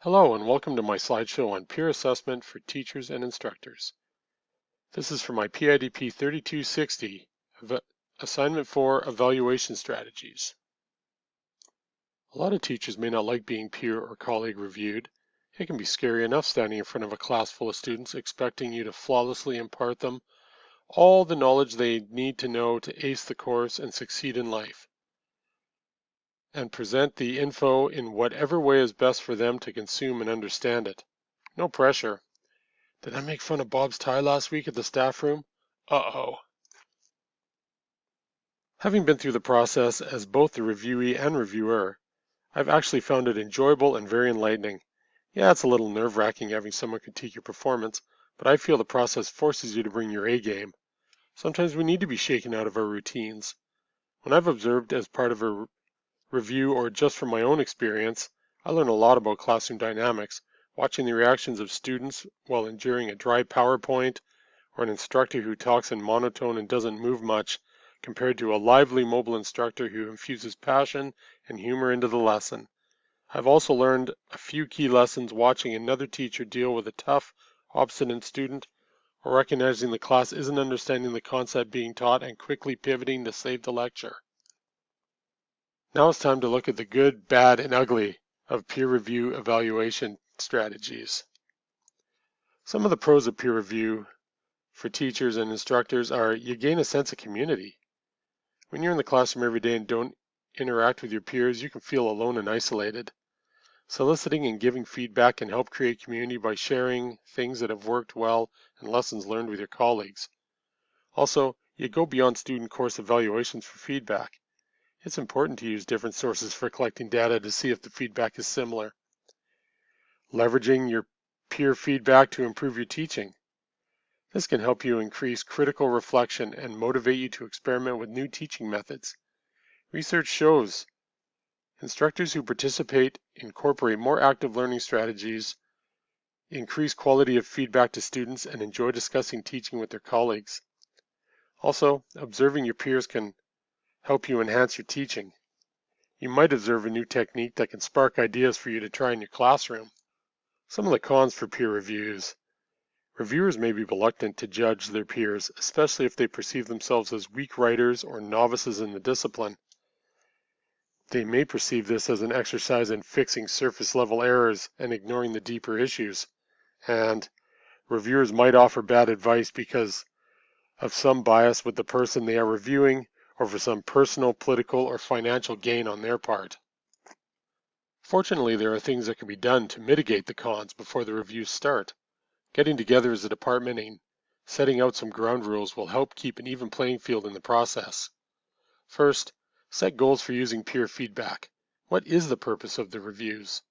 Hello and welcome to my slideshow on peer assessment for teachers and instructors. This is for my PIDP 3260, Assignment 4 Evaluation Strategies. A lot of teachers may not like being peer or colleague reviewed. It can be scary enough standing in front of a class full of students expecting you to flawlessly impart them all the knowledge they need to know to ace the course and succeed in life, and present the info in whatever way is best for them to consume and understand it. No pressure. Did I make fun of Bob's tie last week at the staff room? Uh-oh. Having been through the process as both the reviewee and reviewer, I've actually found it enjoyable and very enlightening. Yeah, it's a little nerve-wracking having someone critique your performance, but I feel the process forces you to bring your A game. Sometimes we need to be shaken out of our routines. When I've observed as part of a review or just from my own experience, I learn a lot about classroom dynamics, watching the reactions of students while enduring a dry PowerPoint, or an instructor who talks in monotone and doesn't move much, compared to a lively mobile instructor who infuses passion and humor into the lesson. I've also learned a few key lessons watching another teacher deal with a tough, obstinate student, or recognizing the class isn't understanding the concept being taught and quickly pivoting to save the lecture. Now it's time to look at the good, bad, and ugly of peer review evaluation strategies. Some of the pros of peer review for teachers and instructors are you gain a sense of community. When you're in the classroom every day and don't interact with your peers, you can feel alone and isolated. Soliciting and giving feedback can help create community by sharing things that have worked well and lessons learned with your colleagues. Also, you go beyond student course evaluations for feedback. It's important to use different sources for collecting data to see if the feedback is similar. Leveraging your peer feedback to improve your teaching. This can help you increase critical reflection and motivate you to experiment with new teaching methods. Research shows instructors who participate incorporate more active learning strategies, increase quality of feedback to students, and enjoy discussing teaching with their colleagues. Also, observing your peers can help you enhance your teaching. You might observe a new technique that can spark ideas for you to try in your classroom. Some of the cons for peer reviews. Reviewers may be reluctant to judge their peers, especially if they perceive themselves as weak writers or novices in the discipline. They may perceive this as an exercise in fixing surface level errors and ignoring the deeper issues. And reviewers might offer bad advice because of some bias with the person they are reviewing or for some personal, political, or financial gain on their part. Fortunately, there are things that can be done to mitigate the cons before the reviews start. Getting together as a department and setting out some ground rules will help keep an even playing field in the process. First, set goals for using peer feedback. What is the purpose of the reviews?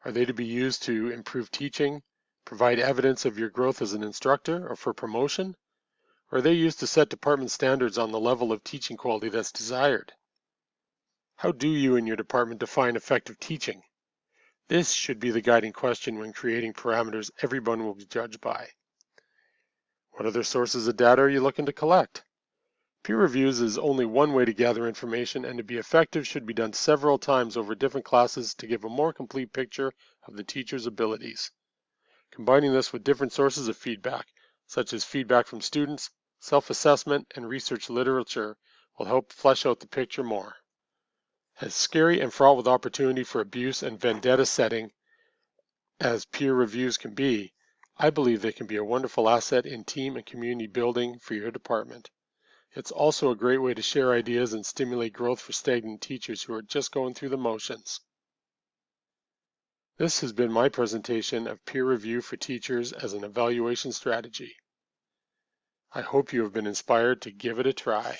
Are they to be used to improve teaching, provide evidence of your growth as an instructor, or for promotion? Or are they used to set department standards on the level of teaching quality that's desired? How do you and your department define effective teaching? This should be the guiding question when creating parameters everyone will be judged by. What other sources of data are you looking to collect? Peer reviews is only one way to gather information, and to be effective should be done several times over different classes to give a more complete picture of the teacher's abilities. Combining this with different sources of feedback, such as feedback from students, self-assessment, and research literature, will help flesh out the picture more. As scary and fraught with opportunity for abuse and vendetta setting as peer reviews can be, I believe they can be a wonderful asset in team and community building for your department. It's also a great way to share ideas and stimulate growth for stagnant teachers who are just going through the motions. This has been my presentation of peer review for teachers as an evaluation strategy. I hope you have been inspired to give it a try.